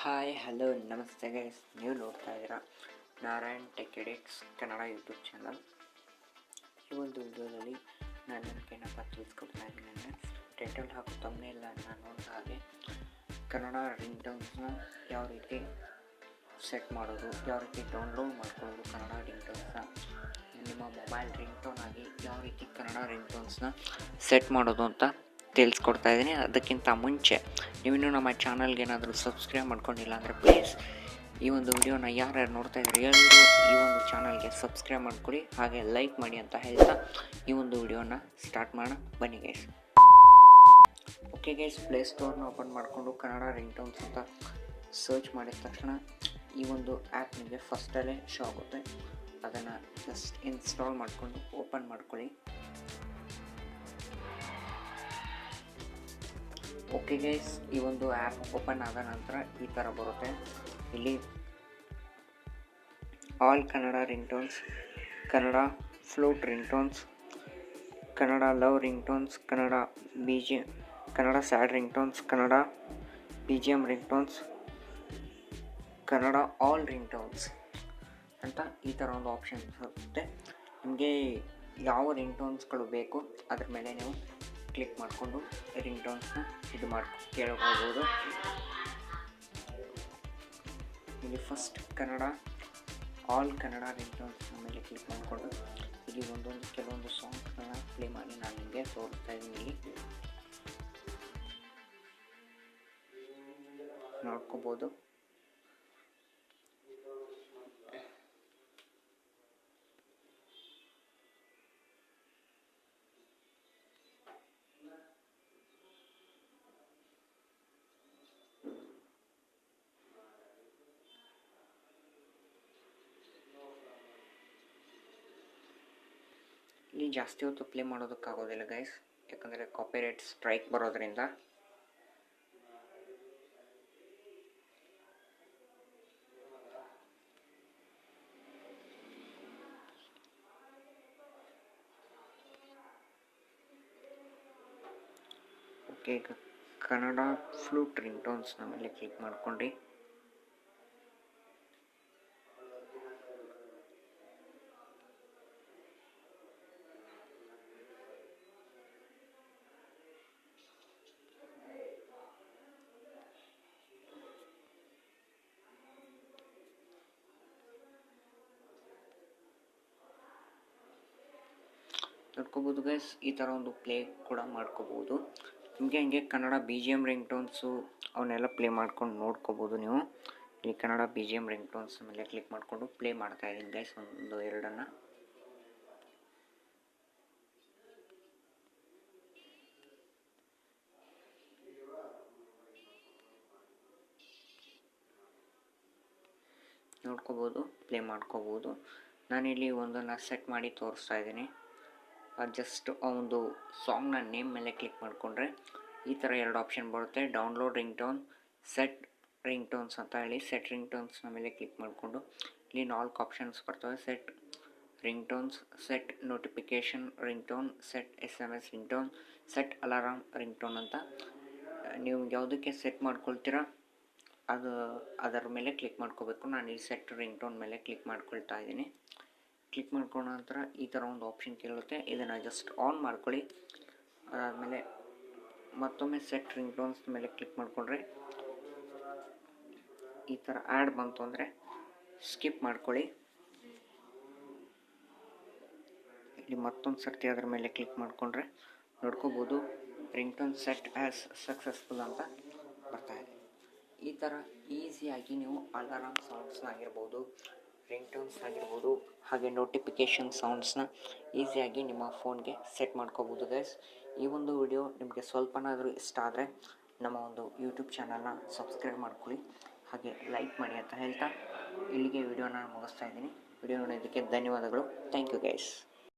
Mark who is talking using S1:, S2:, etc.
S1: Hi hello ನಮಸ್ತೆ guys, ನೀವು ನೋಡ್ತಾ ಇದ್ದೀರಾ Narayan tech edits Kannada YouTube channel. ಈ ಒಂದು ವಿಡಿಯೋದಲ್ಲಿ ನಾನು ನಿಮಗೇನಪ್ಪ ತಿಳಿಸ್ಕೊಡ್ತಾ ಇದ್ದೀನಿ ಅಂದರೆ, ಟೈಟಲ್ ಹಾಗೂ ತಮ್ಮನೇಲ್ ನಾನು ನೋಡಿದ ಹಾಗೆ ಕನ್ನಡ ರಿಂಗ್ಟೋನ್ಸ್ನ ಯಾವ ರೀತಿ ಸೆಟ್ ಮಾಡೋದು, ಯಾವ ರೀತಿ ಡೌನ್ಲೋಡ್ ಮಾಡ್ಕೊಳ್ಳೋದು, ಕನ್ನಡ ರಿಂಗ್ಟೋನ್ಸ್ನ ನಿಮ್ಮ ಮೊಬೈಲ್ ರಿಂಗ್ಟೋನ್ ಆಗಿ ಯಾವ ರೀತಿ ಕನ್ನಡ ರಿಂಗ್ಟೋನ್ಸ್ನ ಸೆಟ್ ಮಾಡೋದು ಅಂತ ತಿಳಿಸ್ಕೊಡ್ತಾ ಇದ್ದೀನಿ. ಅದಕ್ಕಿಂತ ಮುಂಚೆ ನೀವಿನ್ನೂ ನಮ್ಮ ಚಾನಲ್ಗೆ ಏನಾದರೂ ಸಬ್ಸ್ಕ್ರೈಬ್ ಮಾಡ್ಕೊಂಡಿಲ್ಲ ಅಂದರೆ ಪ್ಲೀಸ್ ಈ ಒಂದು ವಿಡಿಯೋನ ಯಾರು ನೋಡ್ತಾ ಇದ್ದಾರೆ ಎಲ್ಲರೂ ಈ ಒಂದು ಚಾನಲ್ಗೆ ಸಬ್ಸ್ಕ್ರೈಬ್ ಮಾಡ್ಕೊಳ್ಳಿ, ಹಾಗೆ ಲೈಕ್ ಮಾಡಿ ಅಂತ ಹೇಳ್ತಾ ಈ ಒಂದು ವಿಡಿಯೋನ ಸ್ಟಾರ್ಟ್ ಮಾಡೋಣ ಬನ್ನಿ ಗೈಸ್. ಓಕೆ ಗೈಸ್, ಪ್ಲೇಸ್ಟೋರ್ನ ಓಪನ್ ಮಾಡಿಕೊಂಡು ಕನ್ನಡ ರಿಂಗ್ಟೋನ್ಸ್ ಅಂತ ಸರ್ಚ್ ಮಾಡಿದ ತಕ್ಷಣ ಈ ಒಂದು ಆ್ಯಪ್ ನಿಮಗೆ ಫಸ್ಟಲ್ಲೇ ಶೋ ಆಗುತ್ತೆ. ಅದನ್ನು ಜಸ್ಟ್ ಇನ್ಸ್ಟಾಲ್ ಮಾಡಿಕೊಂಡು ಓಪನ್ ಮಾಡ್ಕೊಳ್ಳಿ. ಓಕೆ ಗೈಸ್, ಈ ಒಂದು ಆ್ಯಪ್ ಓಪನ್ ಆದ ನಂತರ ಈ ಥರ ಬರುತ್ತೆ. ಇಲ್ಲಿ all Kannada ringtones, Kannada flute ringtones, Kannada love ringtones, Kannada Kannada sad ringtones, Kannada BGM ringtones, Kannada all ringtones ಅಂತ ಈ ಥರ ಒಂದು ಆಪ್ಷನ್ ಇರುತ್ತೆ. ನಿಮಗೆ ಯಾವ ರಿಂಗ್ಟೋನ್ಸ್ಗಳು ಬೇಕು ಅದ್ರ ಮೇಲೆ ನೀವು ಕ್ಲಿಕ್ ಮಾಡಿಕೊಂಡು ರಿಂಗ್ಟೋನ್ಸ್ನ ಕೇಳ್ಕೊಳ್ಬೋದು. ಇಲ್ಲಿ ಫಸ್ಟ್ ಕನ್ನಡ ಆಲ್ ಕನ್ನಡ ರಿಂಗ್ಟೋನ್ಸ್ ಮೇಲೆ ಕ್ಲಿಕ್ ಮಾಡಿಕೊಂಡು ಇಲ್ಲಿ ಕೆಲವೊಂದು ಸಾಂಗ್ಸ್ಗಳನ್ನ ಪ್ಲೇ ಮಾಡಿ ನಾನು ನಿಮಗೆ ತೋರಿಸ್ತಾ ಇದ್ದೀನಿ. ಇಲ್ಲಿ ನೋಡ್ಕೋಬೋದು. ಇಲ್ಲಿ ಜಾಸ್ತಿ ಹೊತ್ತು ಪ್ಲೇ ಮಾಡೋದಕ್ಕಾಗೋದಿಲ್ಲ ಗೈಸ್, ಯಾಕಂದರೆ ಕಾಪಿರೈಟ್ ಸ್ಟ್ರೈಕ್ ಬರೋದ್ರಿಂದ. ಓಕೆ, ಈಗ ಕನ್ನಡ ಫ್ಲೂಟ್ ರಿಂಗ್ಟೋನ್ಸ್ನ ಮೇಲೆ ಕ್ಲಿಕ್ ಮಾಡ್ಕೊಂಡು ನೋಡ್ಕೋಬೋದು ಗೈಸ್. ಈ ಥರ ಒಂದು ಪ್ಲೇ ಕೂಡ ಮಾಡ್ಕೋಬೋದು. ನಿಮಗೆ ಹಂಗೆ ಕನ್ನಡ BGM ರಿಂಗ್ಟೋನ್ಸು ಅವನ್ನೆಲ್ಲ ಪ್ಲೇ ಮಾಡ್ಕೊಂಡು ನೋಡ್ಕೋಬೋದು ನೀವು. ಇಲ್ಲಿ ಕನ್ನಡ BGM ರಿಂಗ್ಟೋನ್ಸ್ ಮೇಲೆ ಕ್ಲಿಕ್ ಮಾಡಿಕೊಂಡು ಪ್ಲೇ ಮಾಡ್ತಾ ಇದ್ದೀನಿ ಗೈಸ್, ಒಂದು ಎರಡನ್ನು. ನೋಡ್ಕೋಬೋದು, ಪ್ಲೇ ಮಾಡ್ಕೋಬೋದು. ನಾನಿಲ್ಲಿ ಒಂದನ್ನು ಸೆಟ್ ಮಾಡಿ ತೋರಿಸ್ತಾ ಇದ್ದೀನಿ. ಜಸ್ಟ್ ಒಂದು ಸಾಂಗ್ನ ನೇಮ್ ಮೇಲೆ ಕ್ಲಿಕ್ ಮಾಡಿಕೊಂಡ್ರೆ ಈ ಥರ ಎರಡು ಆಪ್ಷನ್ ಬರುತ್ತೆ, ಡೌನ್ಲೋಡ್ ರಿಂಗ್ಟೋನ್, ಸೆಟ್ ರಿಂಗ್ಟೋನ್ಸ್ ಅಂತ ಹೇಳಿ. ಸೆಟ್ ರಿಂಗ್ಟೋನ್ಸ್ನ ಮೇಲೆ ಕ್ಲಿಕ್ ಮಾಡಿಕೊಂಡು ಇಲ್ಲಿ 4 ಆಪ್ಷನ್ಸ್ ಬರ್ತವೆ: set ringtones, set notification ringtone, set SMS ringtone, set alarm ringtone ಅಂತ. ನೀವು ಯಾವುದಕ್ಕೆ ಸೆಟ್ ಮಾಡ್ಕೊಳ್ತೀರಾ ಅದರ ಮೇಲೆ ಕ್ಲಿಕ್ ಮಾಡ್ಕೋಬೇಕು. ನಾನು ಈ ಸೆಟ್ ರಿಂಗ್ಟೋನ್ ಮೇಲೆ ಕ್ಲಿಕ್ ಮಾಡ್ಕೊಳ್ತಾ ಇದ್ದೀನಿ. ಕ್ಲಿಕ್ ಮಾಡ್ಕೊಂಡ ನಂತರ ಈ ಥರ ಒಂದು ಆಪ್ಷನ್ ಕೇಳುತ್ತೆ, ಇದನ್ನು ಜಸ್ಟ್ ಆನ್ ಮಾಡ್ಕೊಳ್ಳಿ. ಅದಾದಮೇಲೆ ಮತ್ತೊಮ್ಮೆ ಸೆಟ್ ರಿಂಗ್ಟೋನ್ಸ್ ಮೇಲೆ ಕ್ಲಿಕ್ ಮಾಡಿಕೊಂಡ್ರೆ ಈ ಥರ ಆ್ಯಡ್ ಬಂತು ಅಂದರೆ ಸ್ಕಿಪ್ ಮಾಡ್ಕೊಳ್ಳಿ. ಇಲ್ಲಿ ಮತ್ತೊಂದು ಸರ್ತಿ ಅದರ ಮೇಲೆ ಕ್ಲಿಕ್ ಮಾಡಿಕೊಂಡ್ರೆ ನೋಡ್ಕೋಬೋದು ರಿಂಗ್ಟೋನ್ ಸೆಟ್ ಆ್ಯಸ್ ಸಕ್ಸಸ್ಫುಲ್ ಅಂತ ಬರ್ತಾಯಿದೆ. ಈ ಥರ ಈಸಿಯಾಗಿ ನೀವು ಅಲಾರಾಮ್ ಸೌಂಡ್ಸ್ನಾಗಿರ್ಬೋದು, ರಿಂಗ್ಟೋನ್ಸ್ ಆಗಿರ್ಬೋದು, ಹಾಗೆ ನೋಟಿಫಿಕೇಷನ್ ಸೌಂಡ್ಸ್ನ ಈಸಿಯಾಗಿ ನಿಮ್ಮ ಫೋನ್ಗೆ ಸೆಟ್ ಮಾಡ್ಕೋಬೋದು ಗೈಸ್. ಈ ಒಂದು ವಿಡಿಯೋ ನಿಮಗೆ ಸ್ವಲ್ಪನಾದರೂ ಇಷ್ಟ ಆದರೆ ನಮ್ಮ ಒಂದು ಯೂಟ್ಯೂಬ್ ಚಾನಲ್ನ ಸಬ್ಸ್ಕ್ರೈಬ್ ಮಾಡ್ಕೊಳ್ಳಿ, ಹಾಗೆ ಲೈಕ್ ಮಾಡಿ ಅಂತ ಹೇಳ್ತಾ ಇಲ್ಲಿಗೆ ವಿಡಿಯೋನ ಮುಗಿಸ್ತಾ ಇದ್ದೀನಿ. ವಿಡಿಯೋ ನೋಡೋದಕ್ಕೆ ಧನ್ಯವಾದಗಳು. Thank you guys.